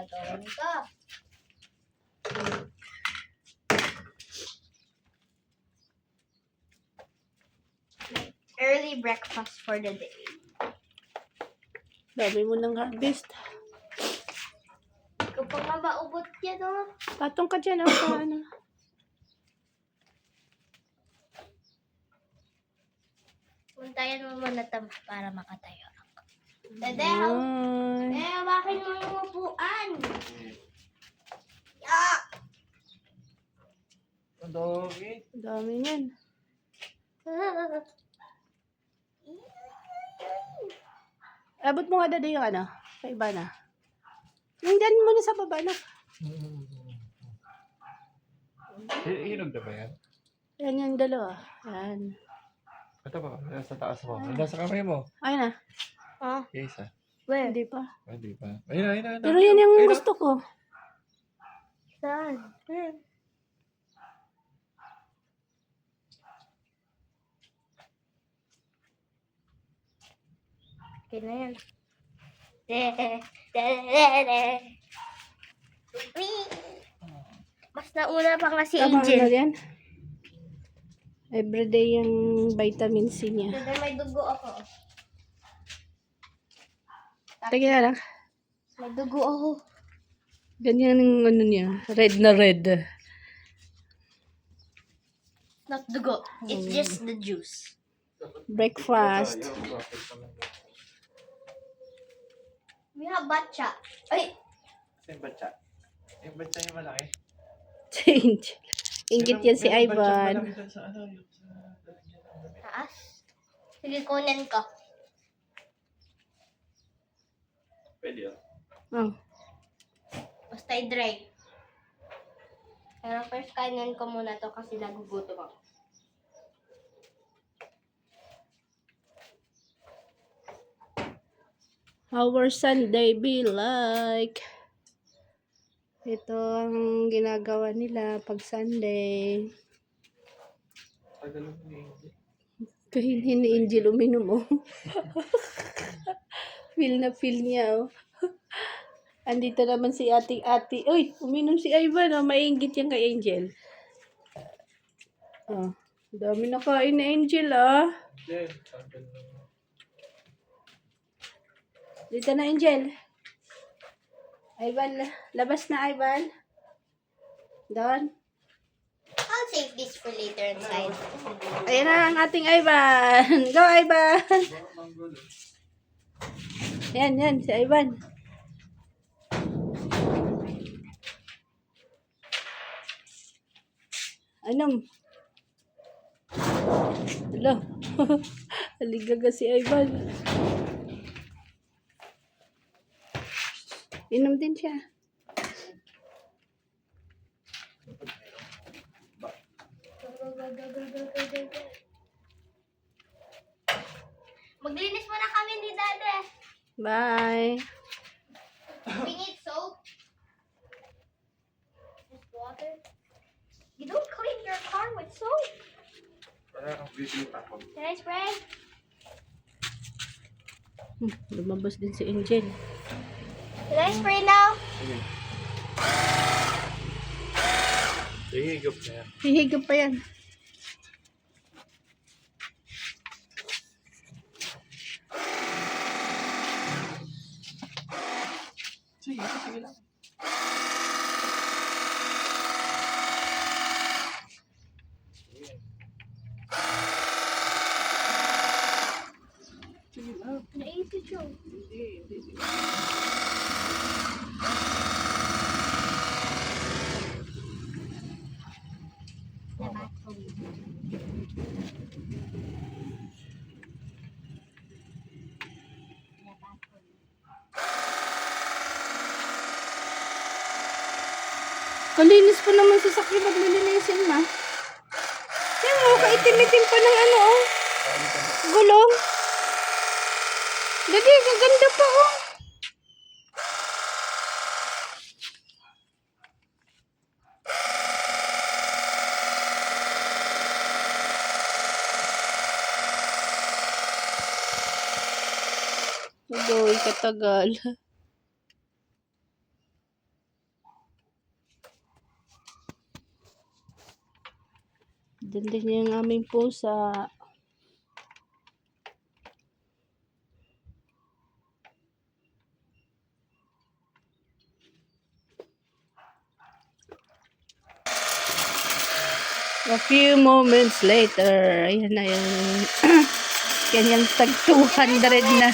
ginagawa nito. Early breakfast for the day. Dami mo ng harvest. Ikaw pa nga maubot yan, oh. Patong ka dyan, oh. Ano? Puntayan mo muna ito para makatayo ako. Dede, Ay. hawakin mo yung upuan. Yeah. Ang dami. Dami niyan. Abot mo nga dada yung ano, sa iba na. Nandyan mo na sa baba na. Hinog na ba yan? Yan yung dalawa. Yan. Ito ba? Nasa taas mo. Nasa kamay mo. Ayun na. Oh, Okay, isa. where? Hindi pa. Hindi pa. Ayun na, ayun na. Pero yan yung gusto ko. Saan? Ayun. Okay na yan. Mas nauna pa nga si Tama na Angel. yan. Everyday yung vitamin C niya. Dede, may dugo ako. Tingnan na lang. May dugo ako. Ganyan yung ano niya. Red na red. Not dugo. It's just the juice. Breakfast. We have batcha. Ay! Yung batsa. Yung batsa yung malaki. Change. Ingit yan si Yung batsa Ivan. malaki dun sa ano, yung sa Taas. Sige, kunin ko. Pwede yun. Oh. Basta i-dry. Pero first kainin ko muna to kasi nagugutom ako. Our Sunday be like. Ito ang ginagawa nila pag Sunday. Tagal mo ni Angel. Kahinhin ni Angel uminom, oh. Feel na feel niya, oh. Andito naman si ate. Uy, uminom si Ivan, oh. Maingit yan kay Angel. Oh, dami na kain ni Angel, ah. Angel, tagal na. Dito na, Angel. Ivan, labas na, Ivan. Doon. I'll save this for later inside. Ayan na ang ating Ivan. Go, Ivan. Yan, si Ivan. Anong? Hello. Aligaga si Ivan. Inom din siya. Maglinis muna kami ni Dade. Bye. We need soap. Just water. You don't clean your car with soap. Wala kang bibili pa ako. Can I spray? Lumabas din si Angel. Can I spray now? Sige. Sige, higop na yan. Hihigop pa yan. Sige lang. Sige lang. Naisip yun. Hindi. Kalinis pa naman sa sakyo pag nilinisin, ma. Yan, oh, kaitim-itim pa ng ano, oh. Gulong. Dali, gaganda pa, oh. Uy, katagal. Doon din yung aming pusa. A few moments later, ayan na yung kanyang tag 200 na.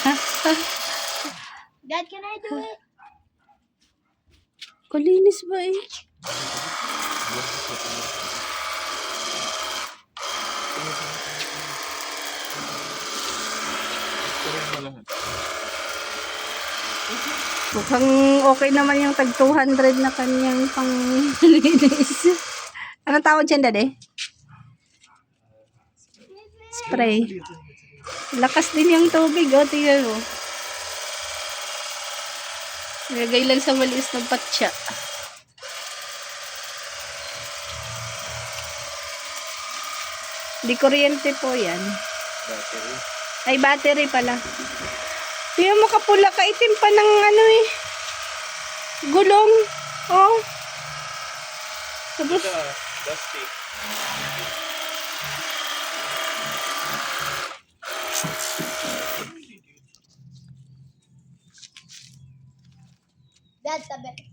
Dad, can I do it? Kalinis ba eh? Tuloy mo lahat. Mukhang okay naman yung tag 200 na kanyang panglinis. Anong tawag dyan, Dade? Spray. Lakas din yung tubig, oh. Tingnan mo. Nilagay lang sa maliis ng patsa. Di kuryente po yan. Battery. Ay, battery pala. Tingnan mo kapula, kaitim pa ng ano eh. Gulong. Oh. Tapos, Ito, dusty. Dad, tabi.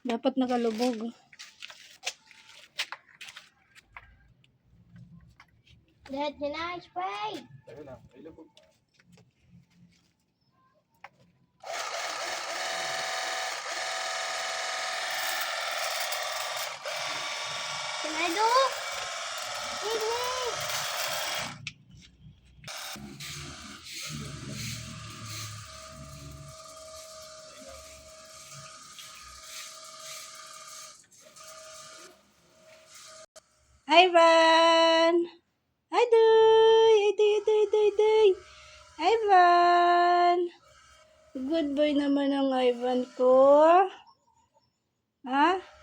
dapat nakalubog. Dad, can I spray? Tayo lang. Ay, labog. Can I do it? Please. Ivan! Adoy! Adoy! Ivan! Good boy naman ang Ivan ko. Ha?